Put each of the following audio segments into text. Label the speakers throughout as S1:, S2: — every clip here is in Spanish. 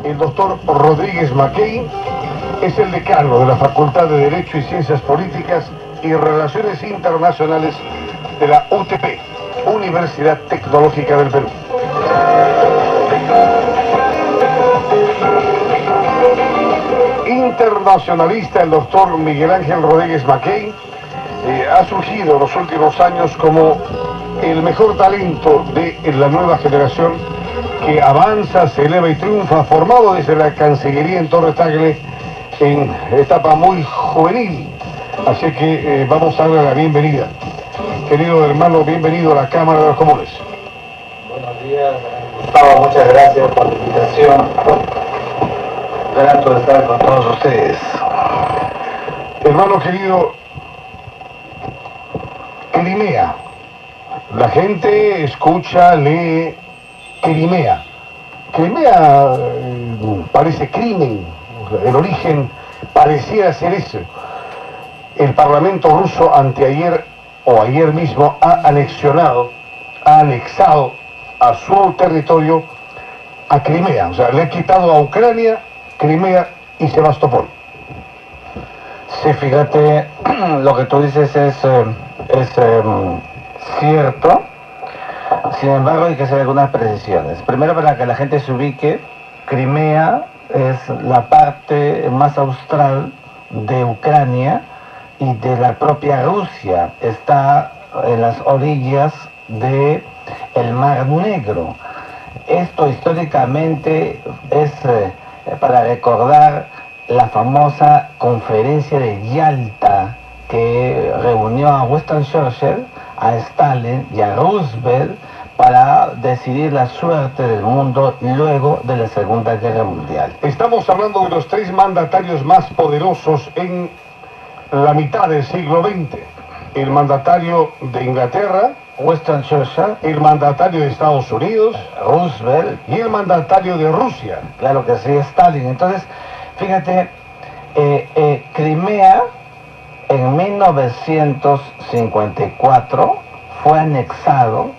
S1: El doctor Rodríguez Mackey es el decano de la Facultad de Derecho y Ciencias Políticas y Relaciones Internacionales de la UTP, Universidad Tecnológica del Perú. Internacionalista, el doctor Miguel Ángel Rodríguez Mackey ha surgido en los últimos años como el mejor talento de la nueva generación que avanza, se eleva y triunfa, formado desde la Cancillería en Torre Tagle en etapa muy juvenil. Así que vamos a darle la bienvenida. Querido hermano, bienvenido a la Cámara de los Comunes.
S2: Buenos días, Gustavo, muchas gracias por la invitación. Grato de estar con todos ustedes.
S1: Hermano querido, Crimea. La gente escucha, lee Crimea. Crimea parece crimen. El origen pareciera ser ese. El Parlamento ruso anteayer o ayer mismo ha anexado a su territorio a Crimea. O sea, le ha quitado a Ucrania Crimea y Sebastopol.
S2: Sí, fíjate, lo que tú dices es cierto. Sin embargo, hay que hacer algunas precisiones. Primero, para que la gente se ubique, Crimea es la parte más austral de Ucrania y de la propia Rusia. Está en las orillas del Mar Negro. Esto históricamente es para recordar la famosa conferencia de Yalta que reunió a Winston Churchill, a Stalin y a Roosevelt para decidir la suerte del mundo luego de la Segunda Guerra Mundial.
S1: Estamos hablando de los tres mandatarios más poderosos en la mitad del siglo XX. El mandatario de Inglaterra,
S2: Winston Churchill,
S1: el mandatario de Estados Unidos,
S2: Roosevelt,
S1: y el mandatario de Rusia.
S2: Claro que sí, Stalin. Entonces, fíjate, Crimea en 1954 fue anexado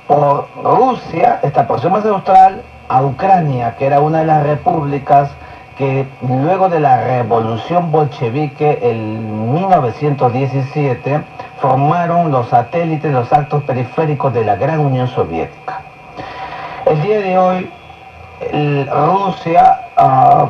S2: por Rusia, esta porción más austral, a Ucrania, que era una de las repúblicas que luego de la revolución bolchevique en 1917 formaron los satélites, los actos periféricos de la gran Unión Soviética. El día de hoy, Rusia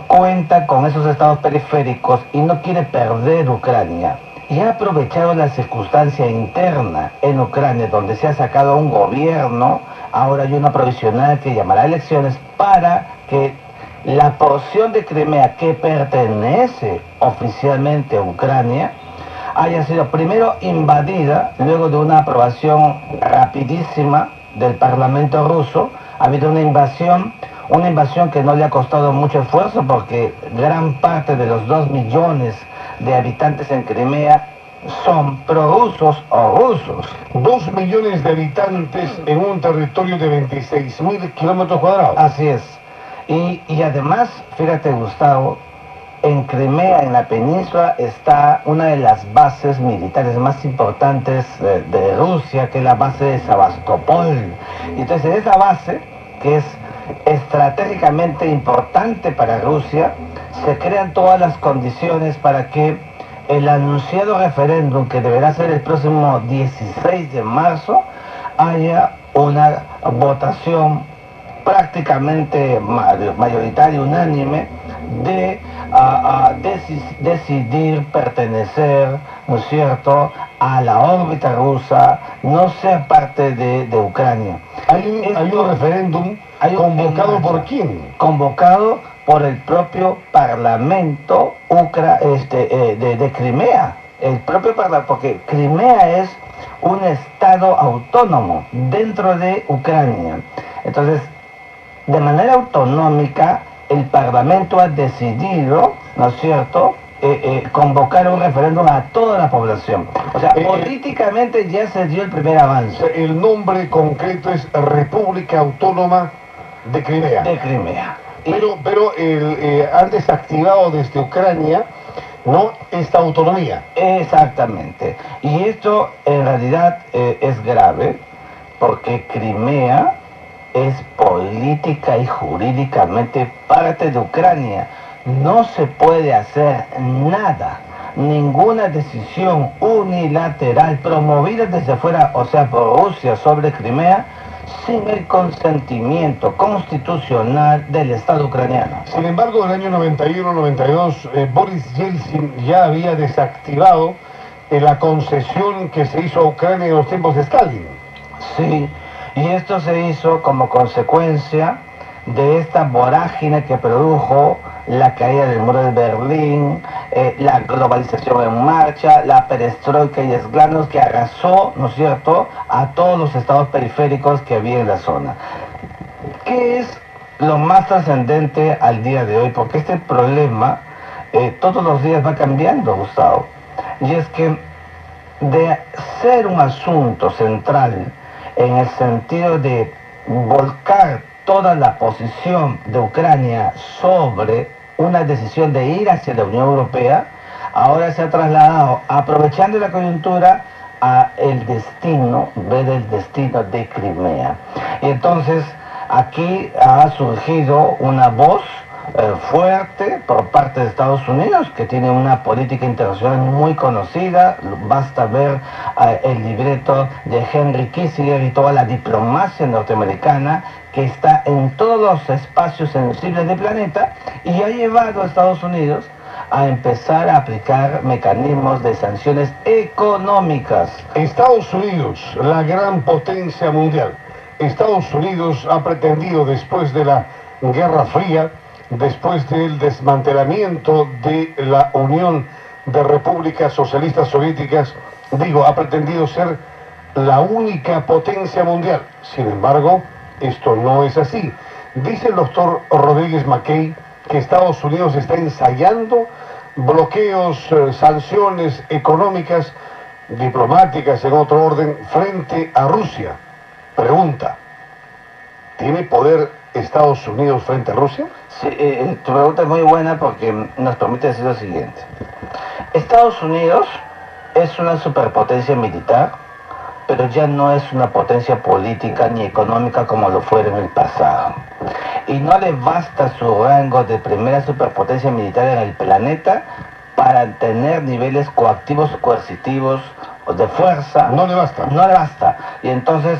S2: cuenta con esos estados periféricos y no quiere perder Ucrania. Y ha aprovechado la circunstancia interna en Ucrania, donde se ha sacado un gobierno, ahora hay una provisional que llamará elecciones, para que la porción de Crimea que pertenece oficialmente a Ucrania haya sido primero invadida, luego de una aprobación rapidísima del Parlamento ruso. Ha habido una invasión que no le ha costado mucho esfuerzo porque gran parte de los 2 millones de habitantes en Crimea son prorrusos o rusos.
S1: 2 millones de habitantes en un territorio de 26.000 kilómetros cuadrados.
S2: Así es. Y además, fíjate, Gustavo, en Crimea, en la península, está una de las bases militares más importantes de Rusia, que es la base de Sebastopol. Y entonces, en esa base, que es estratégicamente importante para Rusia, se crean todas las condiciones para que el anunciado referéndum, que deberá ser el próximo 16 de marzo, haya una votación prácticamente mayoritaria, unánime, de decidir pertenecer, ¿no es cierto?, a la órbita rusa, no ser parte de Ucrania.
S1: Hay un referéndum convocado por quién?
S2: Convocado por el propio Parlamento de Crimea. El propio Parlamento, porque Crimea es un estado autónomo dentro de Ucrania. Entonces, de manera autonómica, el Parlamento ha decidido, ¿no es cierto?, convocar un referéndum a toda la población. O sea, políticamente ya se dio el primer avance.
S1: El nombre concreto es República Autónoma de Crimea.
S2: De Crimea.
S1: Pero han desactivado desde Ucrania, ¿no?, esta autonomía.
S2: Exactamente. Y esto en realidad es grave, porque Crimea es política y jurídicamente parte de Ucrania. No se puede hacer nada, ninguna decisión unilateral promovida desde fuera, o sea, por Rusia sobre Crimea, sin el consentimiento constitucional del Estado ucraniano.
S1: Sin embargo, en el año 91-92, Boris Yeltsin ya había desactivado la concesión que se hizo a Ucrania en los tiempos de Stalin.
S2: Sí, y esto se hizo como consecuencia de esta vorágine que produjo la caída del muro de Berlín, la globalización en marcha, la perestroika y el glasnost que arrasó, ¿no es cierto?, a todos los estados periféricos que había en la zona. ¿Qué es lo más trascendente al día de hoy? Porque este problema todos los días va cambiando, Gustavo. Y es que de ser un asunto central en el sentido de volcar toda la posición de Ucrania sobre una decisión de ir hacia la Unión Europea, ahora se ha trasladado, aprovechando la coyuntura, a el destino, ver el destino de Crimea. Y entonces aquí ha surgido una voz fuerte por parte de Estados Unidos, que tiene una política internacional muy conocida. Basta ver el libreto de Henry Kissinger y toda la diplomacia norteamericana que está en todos los espacios sensibles del planeta, y ha llevado a Estados Unidos a empezar a aplicar mecanismos de sanciones económicas.
S1: Estados Unidos, la gran potencia mundial. Estados Unidos ha pretendido, después de la Guerra Fría, después del desmantelamiento de la Unión de Repúblicas Socialistas Soviéticas, ha pretendido ser la única potencia mundial. Sin embargo, esto no es así. Dice el doctor Rodríguez Mackay que Estados Unidos está ensayando bloqueos, sanciones económicas, diplomáticas en otro orden, frente a Rusia. Pregunta, ¿tiene poder Estados Unidos frente a Rusia?
S2: Sí, tu pregunta es muy buena porque nos permite decir lo siguiente. Estados Unidos es una superpotencia militar, pero ya no es una potencia política ni económica como lo fuera en el pasado. Y no le basta su rango de primera superpotencia militar en el planeta para tener niveles coactivos o coercitivos o de fuerza.
S1: No le basta.
S2: No le basta. Y entonces,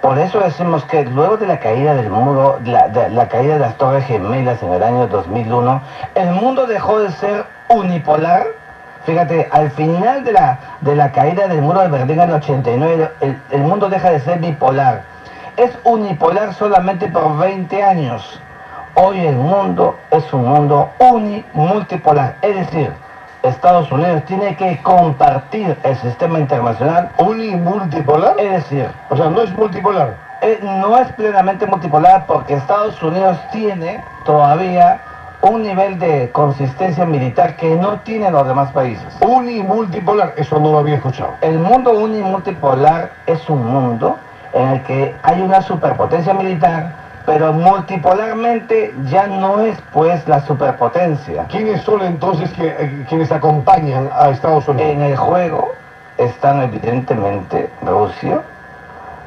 S2: por eso decimos que luego de la caída del muro, la caída de las Torres Gemelas en el año 2001, el mundo dejó de ser unipolar. Fíjate, al final de la caída del muro de Berlín en el 89, el mundo deja de ser bipolar. Es unipolar solamente por 20 años. Hoy el mundo es un mundo unimultipolar. Es decir, Estados Unidos tiene que compartir el sistema internacional.
S1: ¿Unimultipolar?
S2: Es decir,
S1: o sea, no es multipolar.
S2: No es plenamente multipolar porque Estados Unidos tiene todavía un nivel de consistencia militar que no tienen los demás países.
S1: Unimultipolar, eso no lo había escuchado.
S2: El mundo unimultipolar es un mundo en el que hay una superpotencia militar, pero multipolarmente ya no es pues la superpotencia.
S1: ¿Quiénes son entonces quienes acompañan a Estados Unidos?
S2: En el juego están evidentemente Rusia,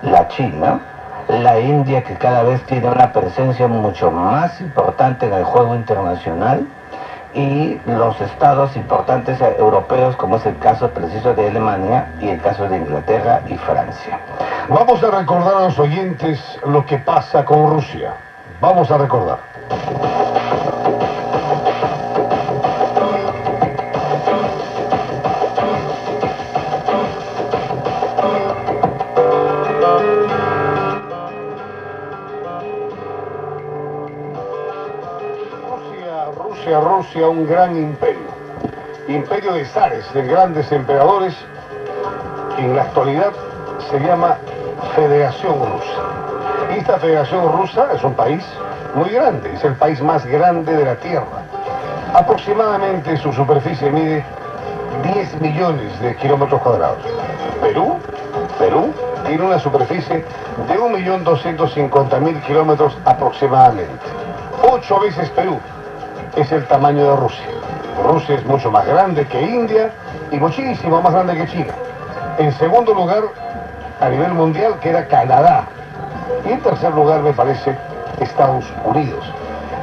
S2: la China, la India, que cada vez tiene una presencia mucho más importante en el juego internacional, y los estados importantes europeos, como es el caso preciso de Alemania y el caso de Inglaterra y Francia.
S1: Vamos a recordar a los oyentes lo que pasa con Rusia. Vamos a recordar. Rusia, un gran imperio de zares, de grandes emperadores, que en la actualidad se llama Federación Rusa. Esta Federación Rusa es un país muy grande, es el país más grande de la Tierra. Aproximadamente su superficie mide 10 millones de kilómetros cuadrados. Perú tiene una superficie de 1.250.000 kilómetros aproximadamente. 8 veces Perú es el tamaño de Rusia. Rusia es mucho más grande que India y muchísimo más grande que China. En segundo lugar, a nivel mundial, queda Canadá. Y en tercer lugar, me parece, Estados Unidos.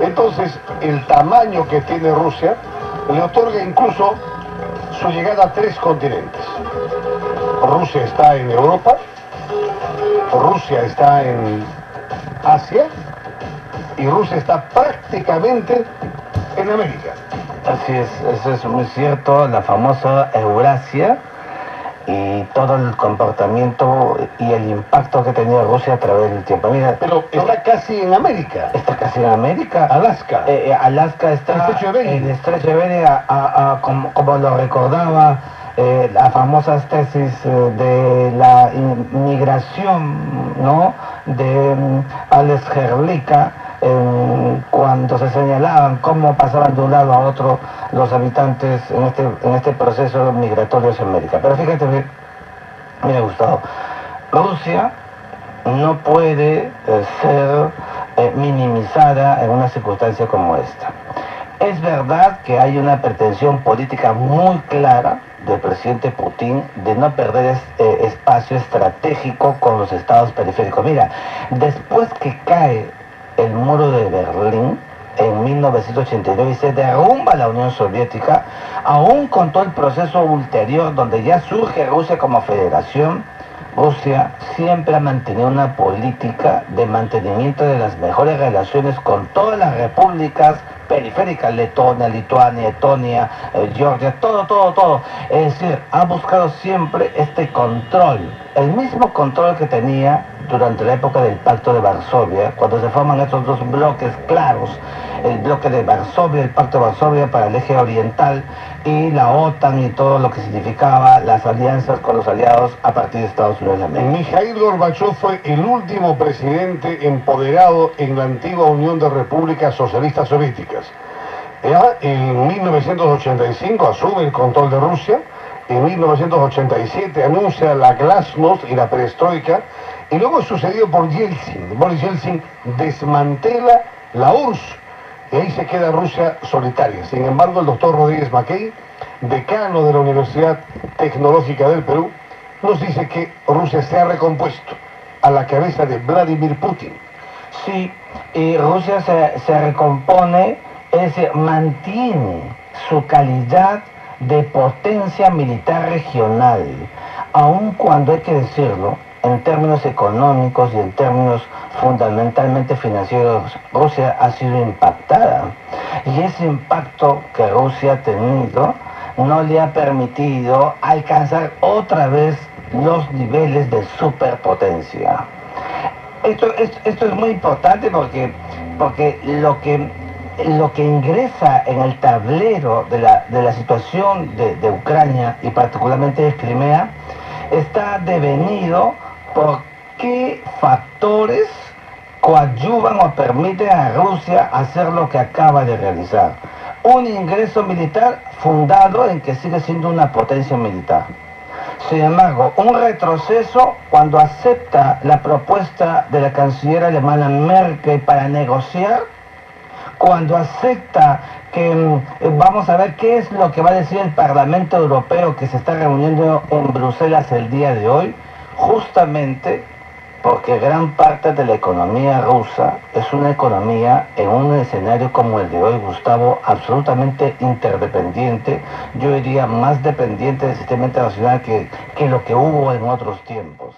S1: Entonces, el tamaño que tiene Rusia le otorga incluso su llegada a 3 continentes. Rusia está en Europa, Rusia está en Asia y Rusia está prácticamente en América.
S2: Así es, eso es muy cierto, la famosa Eurasia y todo el comportamiento y el impacto que tenía Rusia a través del tiempo. Mira,
S1: pero está casi en América.
S2: Está casi en América.
S1: Alaska.
S2: Alaska está
S1: en
S2: el estrecho de Bering, como lo recordaba las famosas tesis de la inmigración, ¿no?, de Alex Herlika, cuando se señalaban cómo pasaban de un lado a otro los habitantes en este proceso migratorio hacia América. Pero fíjate, mira, Gustavo, Rusia no puede ser minimizada en una circunstancia como esta. Es verdad que hay una pretensión política muy clara del presidente Putin de no perder espacio estratégico con los estados periféricos. Mira, después que cae el muro de Berlín en 1989 y se derrumba la Unión Soviética, aún con todo el proceso ulterior donde ya surge Rusia como federación, Rusia siempre ha mantenido una política de mantenimiento de las mejores relaciones con todas las repúblicas periféricas, Letonia, Lituania, Estonia, Georgia, todo. Es decir, ha buscado siempre este control, el mismo control que tenía durante la época del Pacto de Varsovia, cuando se forman estos dos bloques claros, el bloque de Varsovia, el Pacto de Varsovia para el eje oriental, y la OTAN y todo lo que significaba las alianzas con los aliados a partir de Estados Unidos de América.
S1: Mikhail Gorbachev fue el último presidente empoderado en la antigua Unión de Repúblicas Socialistas Soviéticas. Ya en 1985 asume el control de Rusia, en 1987 anuncia la glasnost y la perestroika, y luego es sucedido por Yeltsin. Boris Yeltsin desmantela la URSS, y ahí se queda Rusia solitaria. Sin embargo, el doctor Rodríguez Mackey, decano de la Universidad Tecnológica del Perú, nos dice que Rusia se ha recompuesto a la cabeza de Vladimir Putin.
S2: Sí, y Rusia se recompone, es decir, mantiene su calidad de potencia militar regional, aun cuando, hay que decirlo, en términos económicos y en términos fundamentalmente financieros, Rusia ha sido impactada. Y ese impacto que Rusia ha tenido no le ha permitido alcanzar otra vez los niveles de superpotencia. Esto es muy importante porque lo que ingresa en el tablero de la situación de Ucrania y particularmente de Crimea está devenido por qué factores coadyuvan o permiten a Rusia hacer lo que acaba de realizar. Un ingreso militar fundado en que sigue siendo una potencia militar. Sin embargo, un retroceso cuando acepta la propuesta de la canciller alemana Merkel para negociar, cuando acepta que vamos a ver qué es lo que va a decir el Parlamento Europeo que se está reuniendo en Bruselas el día de hoy, justamente porque gran parte de la economía rusa es una economía en un escenario como el de hoy, Gustavo, absolutamente interdependiente, yo diría más dependiente del sistema internacional que lo que hubo en otros tiempos.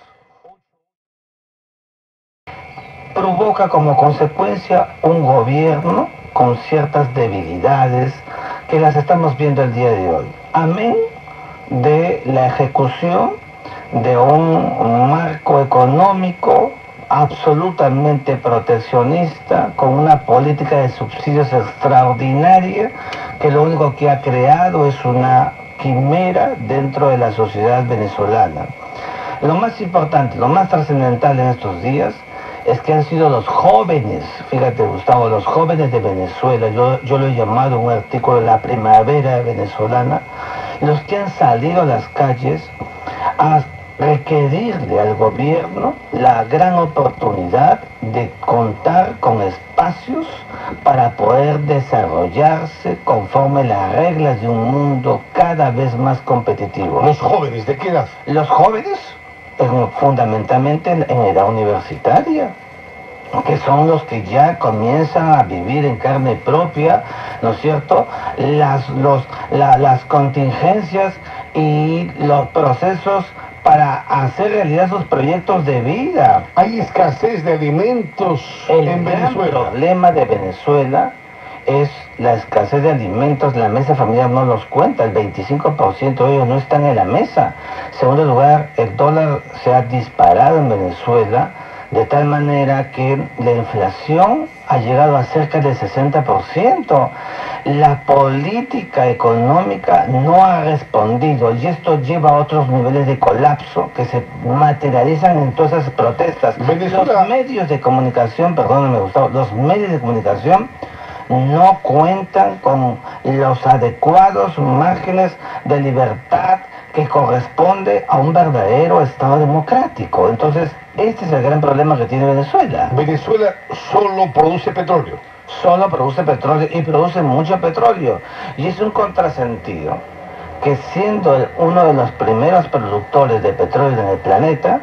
S2: Provoca como consecuencia un gobierno con ciertas debilidades que las estamos viendo el día de hoy. Amén de la ejecución de un marco económico absolutamente proteccionista, con una política de subsidios extraordinaria, que lo único que ha creado es una quimera dentro de la sociedad venezolana. Lo más importante, lo más trascendental en estos días es que han sido los jóvenes, fíjate Gustavo, los jóvenes de Venezuela, yo lo he llamado en un artículo de la primavera venezolana, los que han salido a las calles a requerirle al gobierno la gran oportunidad de contar con espacios para poder desarrollarse conforme las reglas de un mundo cada vez más competitivo.
S1: ¿Los jóvenes de qué edad?
S2: Los jóvenes, fundamentalmente en edad universitaria. que son los que ya comienzan a vivir en carne propia, ¿no es cierto?, las contingencias y los procesos para hacer realidad sus proyectos de vida.
S1: Hay escasez de alimentos en Venezuela.
S2: El gran problema de Venezuela es la escasez de alimentos. La mesa familiar no los cuenta, el 25% de ellos no están en la mesa. En segundo lugar, el dólar se ha disparado en Venezuela, de tal manera que la inflación ha llegado a cerca del 60%. La política económica no ha respondido y esto lleva a otros niveles de colapso que se materializan en todas esas protestas.
S1: Venezuela...
S2: Los medios de comunicación, perdóname Gustavo, los medios de comunicación no cuentan con los adecuados márgenes de libertad que corresponde a un verdadero Estado democrático. Entonces, este es el gran problema que tiene Venezuela.
S1: Venezuela solo produce petróleo.
S2: Solo produce petróleo y produce mucho petróleo. Y es un contrasentido que siendo uno de los primeros productores de petróleo en el planeta,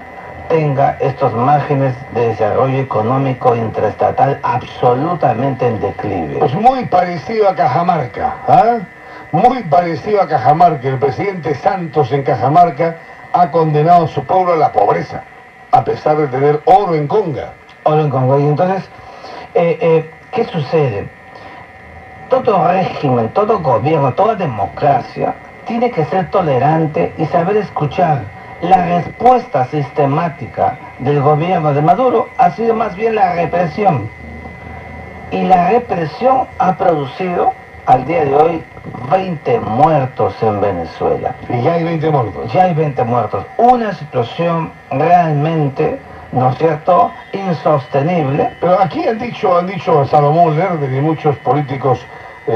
S2: tenga estos márgenes de desarrollo económico intraestatal absolutamente en declive.
S1: Pues muy parecido a Cajamarca, ¿ah? Muy parecido a Cajamarca. El presidente Santos en Cajamarca ha condenado a su pueblo a la pobreza, a pesar de tener oro en conga.
S2: Oro en conga. Y entonces, ¿qué sucede? Todo régimen, todo gobierno, toda democracia tiene que ser tolerante y saber escuchar. La respuesta sistemática del gobierno de Maduro ha sido más bien la represión. Y la represión ha producido, al día de hoy, 20 muertos en Venezuela.
S1: Y ya hay 20 muertos.
S2: Ya hay 20 muertos. Una situación realmente, ¿no es cierto?, insostenible.
S1: Pero aquí han dicho Salomón Lerner y muchos políticos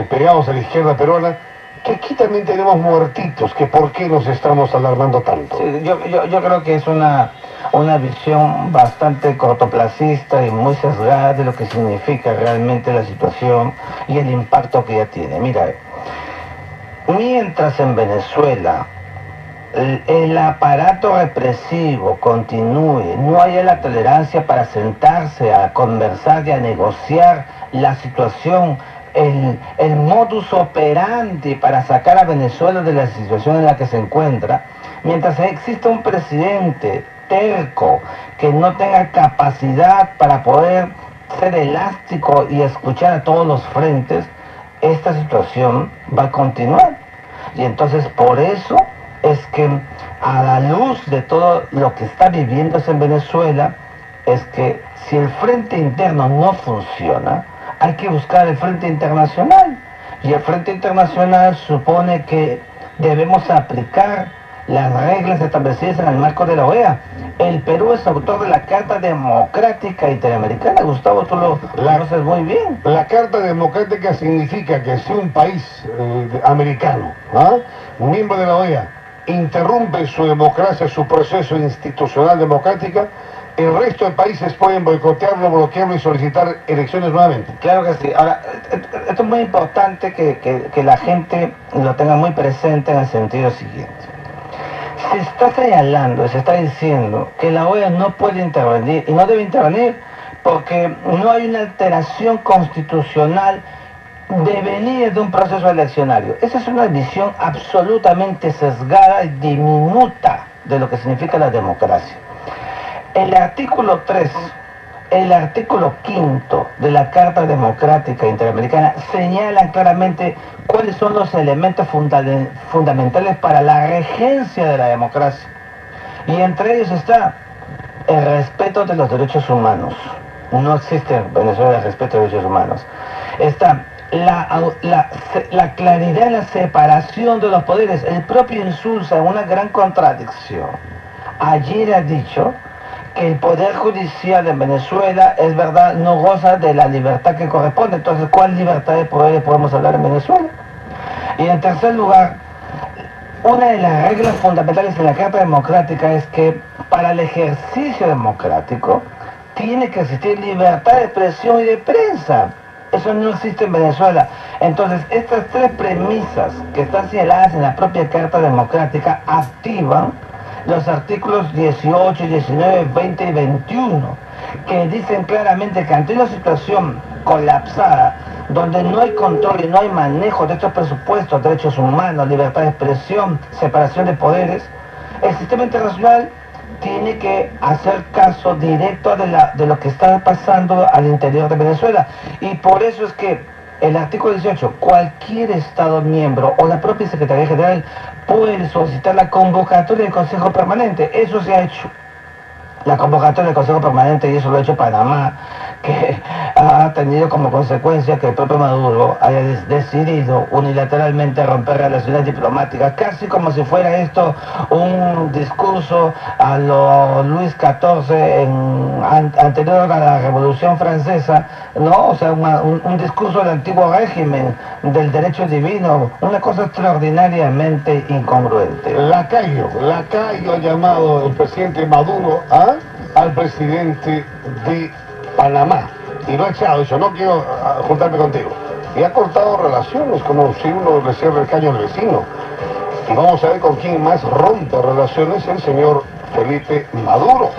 S1: pegados a la izquierda peruana, que aquí también tenemos muertitos, que por qué nos estamos alarmando tanto.
S2: Sí, yo creo que es una visión bastante cortoplacista y muy sesgada de lo que significa realmente la situación y el impacto que ya tiene. Mira, mientras en Venezuela el aparato represivo continúe, no haya la tolerancia para sentarse a conversar y a negociar la situación, el modus operandi para sacar a Venezuela de la situación en la que se encuentra, mientras exista un presidente terco que no tenga capacidad para poder ser elástico y escuchar a todos los frentes, esta situación va a continuar. Y entonces por eso es que a la luz de todo lo que está viviéndose en Venezuela, es que si el frente interno no funciona, hay que buscar el frente internacional. Y el frente internacional supone que debemos aplicar las reglas establecidas en el marco de la OEA. El Perú es autor de la Carta Democrática Interamericana. Gustavo, tú lo conoces muy bien.
S1: La Carta Democrática significa que si un país americano, un miembro de la OEA, interrumpe su democracia, su proceso institucional democrática, el resto de países pueden boicotearlo, bloquearlo y solicitar elecciones nuevamente.
S2: Claro que sí. Ahora, esto es muy importante que la gente lo tenga muy presente en el sentido siguiente. Se está señalando, se está diciendo que la OEA no puede intervenir y no debe intervenir porque no hay una alteración constitucional de venir de un proceso eleccionario. Esa es una visión absolutamente sesgada y diminuta de lo que significa la democracia. El artículo 3, el artículo 5 de la Carta Democrática Interamericana señalan claramente cuáles son los elementos fundamentales para la regencia de la democracia. Y entre ellos está el respeto de los derechos humanos. No existe en Venezuela el respeto de los derechos humanos. Está la claridad en la separación de los poderes. El propio Insulza, en una gran contradicción, ayer ha dicho que el Poder Judicial en Venezuela, es verdad, no goza de la libertad que corresponde. Entonces, ¿cuál libertad de poderes podemos hablar en Venezuela? Y en tercer lugar, una de las reglas fundamentales en la Carta Democrática es que para el ejercicio democrático tiene que existir libertad de expresión y de prensa. Eso no existe en Venezuela. Entonces, estas tres premisas que están señaladas en la propia Carta Democrática activan los artículos 18, 19, 20 y 21. que dicen claramente que ante una situación colapsada, donde no hay control y no hay manejo de estos presupuestos, derechos humanos, libertad de expresión, separación de poderes, el sistema internacional tiene que hacer caso directo de lo que está pasando al interior de Venezuela. Y por eso es que el artículo 18, cualquier Estado miembro o la propia Secretaría General puede solicitar la convocatoria del Consejo Permanente. Eso se ha hecho. La convocatoria del Consejo Permanente, y eso lo ha hecho Panamá, que ha tenido como consecuencia que el propio Maduro haya decidido unilateralmente romper relaciones diplomáticas, casi como si fuera esto un discurso a lo Luis XIV anterior a la Revolución Francesa, ¿no? O sea, un discurso del antiguo régimen, del derecho divino, una cosa extraordinariamente incongruente.
S1: Lacayo ha llamado el presidente Maduro al presidente de Panamá y lo ha echado, dicho, no quiero juntarme contigo, y ha cortado relaciones como si uno le cierra el caño al vecino. Y vamos a ver con quién más rompe relaciones: el señor Felipe Maduro,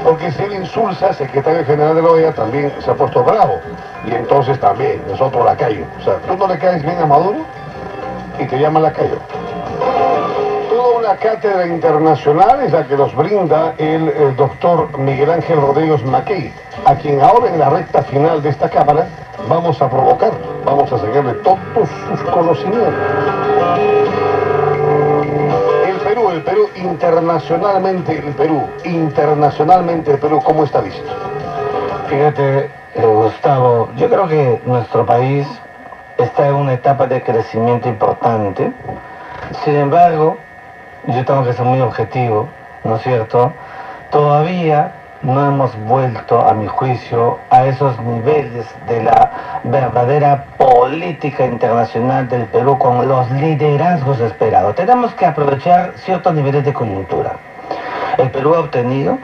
S1: porque si él insulsa al secretario general de la OEA también se ha puesto bravo, y entonces también es otro lacayo. O sea, tú no le caes bien a Maduro y te llama lacayo. Toda una cátedra internacional es la que nos brinda el doctor Miguel Ángel Rodríguez Mackey, a quien ahora en la recta final de esta cámara vamos a provocar, vamos a seguirle todos sus conocimientos. El Perú internacionalmente, el Perú, ¿cómo está visto?
S2: Fíjate, Gustavo, yo creo que nuestro país está en una etapa de crecimiento importante. Sin embargo, yo tengo que ser muy objetivo, ¿no es cierto? Todavía no hemos vuelto, a mi juicio, a esos niveles de la verdadera política internacional del Perú con los liderazgos esperados. Tenemos que aprovechar ciertos niveles de coyuntura. El Perú ha obtenido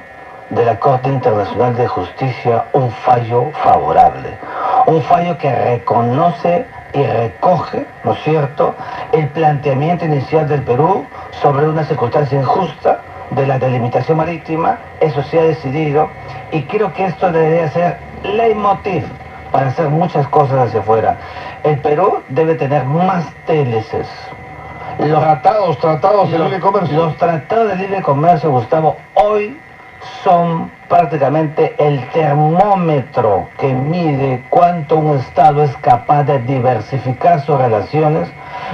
S2: de la Corte Internacional de Justicia un fallo favorable, un fallo que reconoce y recoge, ¿no es cierto?, el planteamiento inicial del Perú sobre una circunstancia injusta de la delimitación marítima. Eso se ha decidido, y creo que esto debería ser leitmotiv para hacer muchas cosas hacia afuera. El Perú debe tener más TLCs. Los tratados de libre comercio. Los tratados de libre comercio, Gustavo, hoy son prácticamente el termómetro que mide cuánto un Estado es capaz de diversificar sus relaciones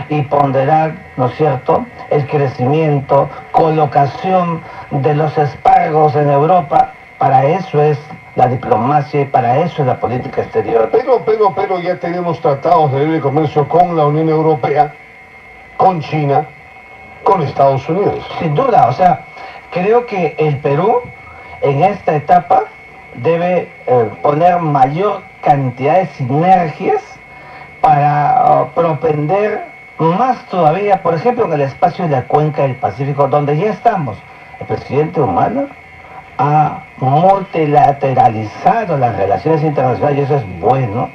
S2: y ponderar, ¿no es cierto?, el crecimiento, colocación de los espárragos en Europa. Para eso es la diplomacia y para eso es la política exterior.
S1: Pero ya tenemos tratados de libre comercio con la Unión Europea, con China, con Estados Unidos.
S2: Sin duda, o sea, creo que el Perú en esta etapa debe poner mayor cantidad de sinergias para propender más todavía, por ejemplo, en el espacio de la cuenca del Pacífico, donde ya estamos. El presidente Humala ha multilateralizado las relaciones internacionales, y eso es bueno,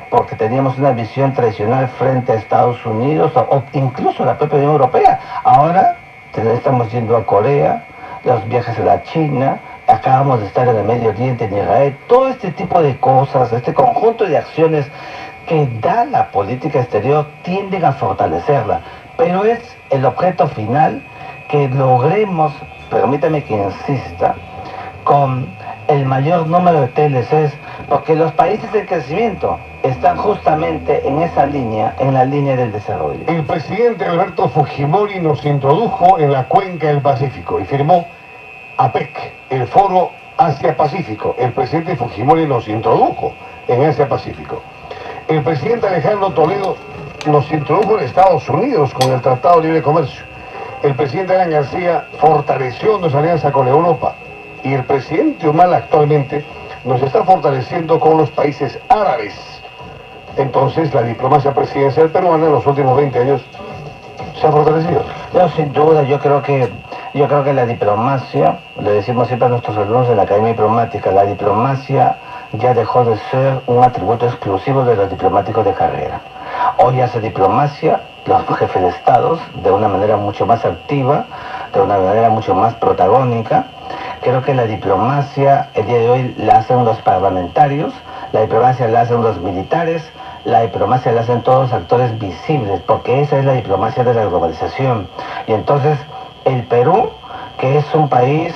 S2: porque teníamos una visión tradicional frente a Estados Unidos o incluso a la propia Unión Europea. Ahora estamos yendo a Corea, los viajes a la China, acabamos de estar en el Medio Oriente, en Israel. Todo este tipo de cosas, este conjunto de acciones que da la política exterior tienden a fortalecerla, pero es el objeto final que logremos, permítame que insista, con el mayor número de TLCs, porque los países en crecimiento están justamente en esa línea, en la línea del desarrollo.
S1: El presidente Alberto Fujimori nos introdujo en la cuenca del Pacífico y firmó APEC, el Foro Asia-Pacífico. El presidente Fujimori nos introdujo en Asia-Pacífico. El presidente Alejandro Toledo nos introdujo en Estados Unidos con el Tratado de Libre Comercio. El presidente Alan García fortaleció nuestra alianza con Europa. Y el presidente Humala actualmente nos está fortaleciendo con los países árabes. Entonces, la diplomacia presidencial peruana en los últimos 20 años se ha fortalecido.
S2: No, sin duda, yo creo que la diplomacia, le decimos siempre a nuestros alumnos de la Academia Diplomática, la diplomacia ya dejó de ser un atributo exclusivo de los diplomáticos de carrera. Hoy hace diplomacia los jefes de estados de una manera mucho más activa, de una manera mucho más protagónica, Creo que la diplomacia el día de hoy la hacen los parlamentarios, la diplomacia la hacen los militares, la diplomacia la hacen todos los actores visibles, porque esa es la diplomacia de la globalización. Y entonces el Perú, que es un país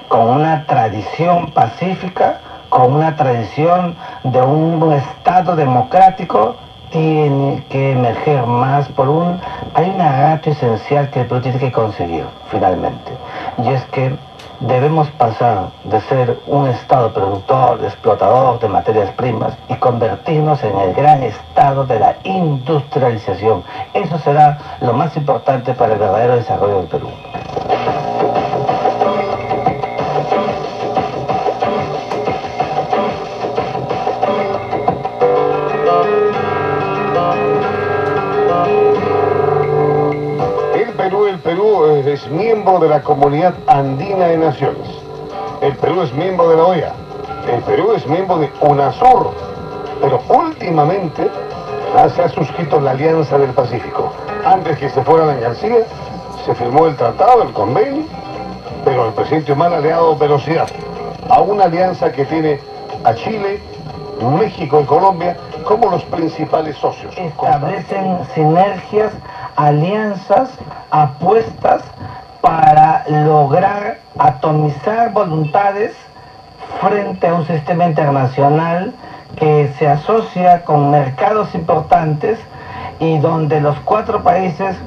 S2: con una tradición pacífica, con una tradición de un Estado democrático, tiene que emerger más hay una ratio esencial que el Perú tiene que conseguir finalmente, y es que debemos pasar de ser un Estado productor, explotador de materias primas y convertirnos en el gran Estado de la industrialización. Eso será lo más importante para el verdadero desarrollo del Perú.
S1: El Perú es miembro de la Comunidad Andina de Naciones. El Perú es miembro de la OEA. El Perú es miembro de UNASUR. Pero últimamente se ha suscrito la Alianza del Pacífico. Antes que se fuera Dan García, se firmó el tratado, el convenio, pero el presidente Humala le ha dado velocidad a una alianza que tiene a Chile, México y Colombia como los principales socios.
S2: Establecen sinergias, alianzas, apuestas para lograr atomizar voluntades frente a un sistema internacional que se asocia con mercados importantes y donde los 4 países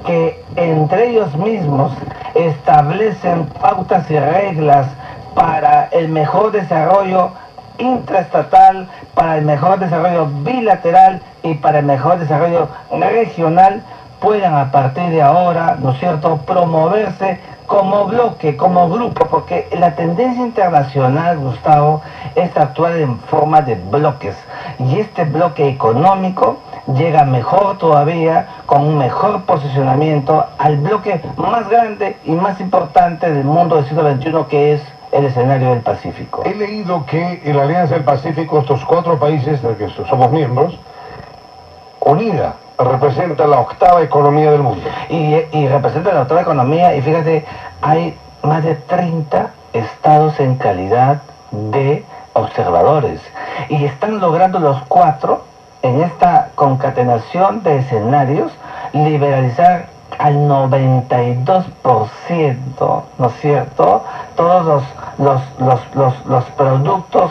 S2: que entre ellos mismos establecen pautas y reglas para el mejor desarrollo intraestatal, para el mejor desarrollo bilateral y para el mejor desarrollo regional, puedan a partir de ahora, ¿no es cierto?, promoverse como bloque, como grupo, porque la tendencia internacional, Gustavo, es actuar en forma de bloques, y este bloque económico llega mejor todavía, con un mejor posicionamiento, al bloque más grande y más importante del mundo del siglo XXI, que es el escenario del Pacífico.
S1: He leído que en la Alianza del Pacífico, estos 4 países de que somos miembros, unida, representa la 8ª economía del mundo.
S2: Y representa la 8ª economía, y fíjate, hay más de 30 estados en calidad de observadores, y están logrando los 4, en esta concatenación de escenarios, liberalizar al 92%, ¿no es cierto?, todos los productos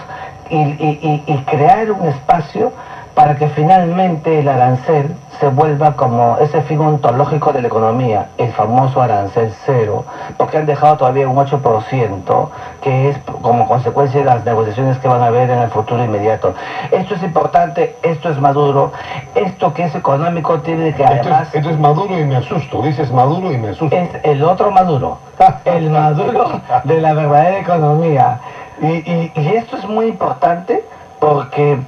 S2: y crear un espacio para que finalmente el arancel se vuelva como ese fin ontológico de la economía, el famoso arancel cero, porque han dejado todavía un 8%, que es como consecuencia de las negociaciones que van a haber en el futuro inmediato. Esto es importante, esto es maduro, esto que es económico tiene que además...
S1: Esto es Maduro y me asusto, dices Maduro y me asusto.
S2: Es el otro Maduro, el Maduro de la verdadera economía. Y esto es muy importante porque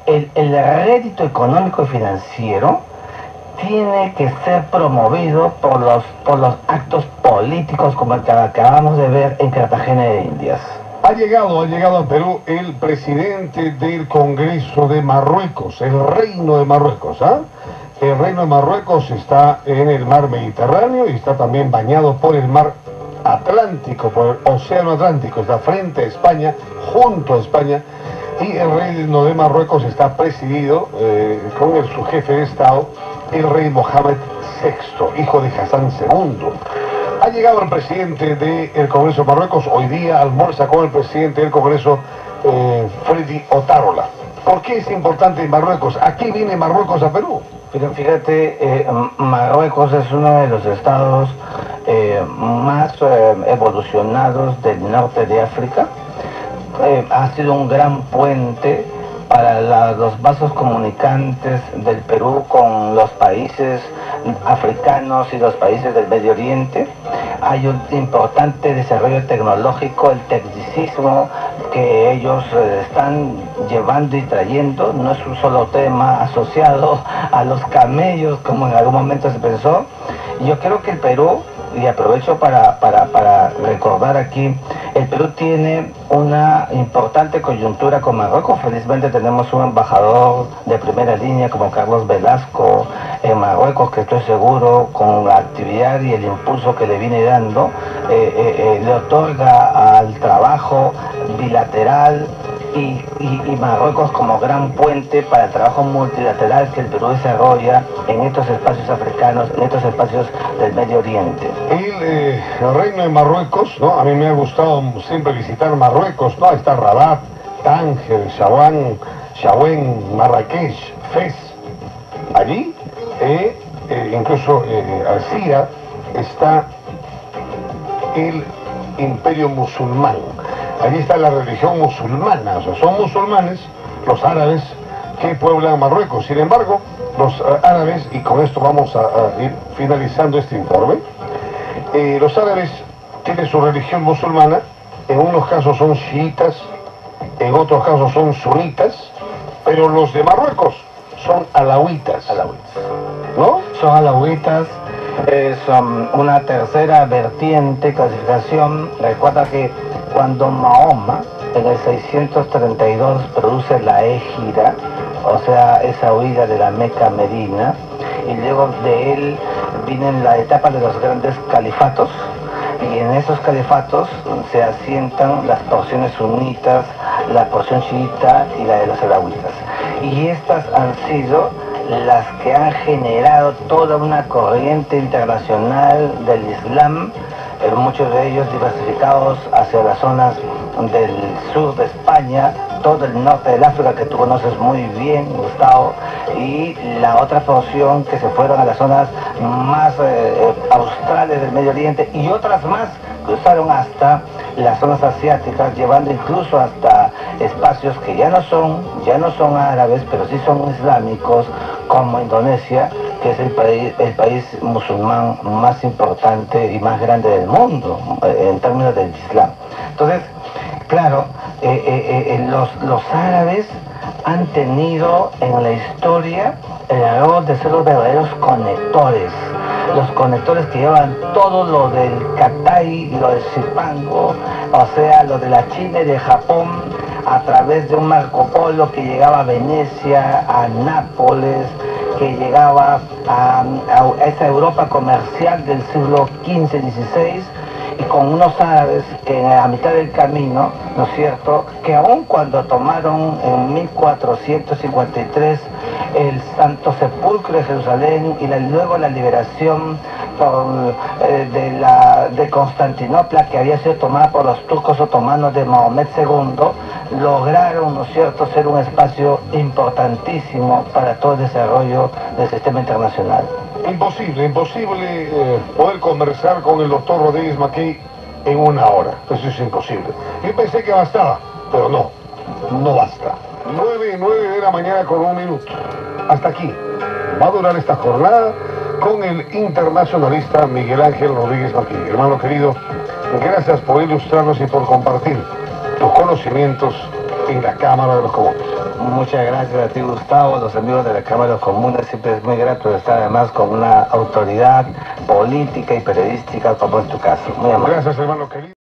S2: el rédito económico y financiero tiene que ser promovido por los actos políticos como el que acabamos de ver en Cartagena de Indias.
S1: Ha llegado al Perú el presidente del Congreso de Marruecos, el Reino de Marruecos, ¿ah? El Reino de Marruecos está en el mar Mediterráneo y está también bañado por el mar Atlántico, por el Océano Atlántico, está frente a España, junto a España, y el Reino de Marruecos está presidido con su jefe de Estado, el rey Mohamed VI, hijo de Hassan II. Ha llegado el presidente del Congreso de Marruecos, hoy día almuerza con el presidente del Congreso, Freddy Otárola. ¿Por qué es importante Marruecos? ¿A qué viene Marruecos a Perú?
S2: Fíjate, Marruecos es uno de los estados más evolucionados del norte de África. Ha sido un gran puente para los vasos comunicantes del Perú con los países africanos y los países del Medio Oriente. Hay un importante desarrollo tecnológico, el tecnicismo que ellos están llevando y trayendo, no es un solo tema asociado a los camellos como en algún momento se pensó. Yo creo que el Perú, y aprovecho para recordar aquí El Perú tiene una importante coyuntura con Marruecos. Felizmente tenemos un embajador de primera línea como Carlos Velasco en Marruecos, que estoy seguro con la actividad y el impulso que le viene dando, le otorga al trabajo bilateral y Marruecos como gran puente para el trabajo multilateral que el Perú desarrolla en estos espacios africanos, en estos espacios del Medio Oriente.
S1: El reino de Marruecos, ¿no? A mí me ha gustado siempre visitar Marruecos, ¿no? Está Rabat, Tánger, Chaouén, Marrakech, Fez. Allí, incluso Alcira, está el imperio musulmán. Allí está la religión musulmana, o sea, son musulmanes los árabes que pueblan Marruecos. Sin embargo, los árabes, y con esto vamos a ir finalizando este informe, los árabes tienen su religión musulmana, en unos casos son chiitas, en otros casos son sunitas, pero los de Marruecos son alawitas, ¿no?
S2: Son alawitas, son una tercera vertiente, clasificación. Recuerda que cuando Mahoma en el 632 produce la Égira, o sea, esa huida de la Meca a Medina, y luego de él viene la etapa de los grandes califatos, y en esos califatos se asientan las porciones sunitas, la porción chiita y la de los alawitas. Y estas han sido las que han generado toda una corriente internacional del Islam, muchos de ellos diversificados hacia las zonas del sur de España, todo el norte del África que tú conoces muy bien, Gustavo, y la otra porción que se fueron a las zonas más australes del Medio Oriente, y otras más cruzaron hasta las zonas asiáticas, llevando incluso hasta espacios que ya no son árabes, pero sí son islámicos, como Indonesia, que es el país musulmán más importante y más grande del mundo en términos del Islam. Entonces, claro, los árabes han tenido en la historia el error de ser los verdaderos conectores, los conectores que llevan todo lo del Catay y lo del Zipango, o sea, lo de la China y de Japón, a través de un Marco Polo que llegaba a Venecia, a Nápoles, que llegaba a esa Europa comercial del siglo XV-XVI, y con unos árabes que a mitad del camino, ¿no es cierto?, que aun cuando tomaron en 1453 el Santo Sepulcro de Jerusalén y luego la liberación de Constantinopla, que había sido tomada por los turcos otomanos de Mahomet II, lograron, ¿no es cierto?, ser un espacio importantísimo para todo el desarrollo del sistema internacional.
S1: Imposible poder conversar con el doctor Rodríguez Mackey en una hora. Eso es imposible. Yo pensé que bastaba, pero no basta. 9 de la mañana con 1 minuto. Hasta aquí va a durar esta jornada con el internacionalista Miguel Ángel Rodríguez Mackey. Hermano querido, gracias por ilustrarnos y por compartir tus conocimientos en la Cámara de los Comunes.
S2: Muchas gracias a ti, Gustavo, los amigos de la Cámara de los Comunes. Siempre es muy grato estar además con una autoridad política y periodística como en tu caso. Muy amable.
S1: Gracias, hermano querido.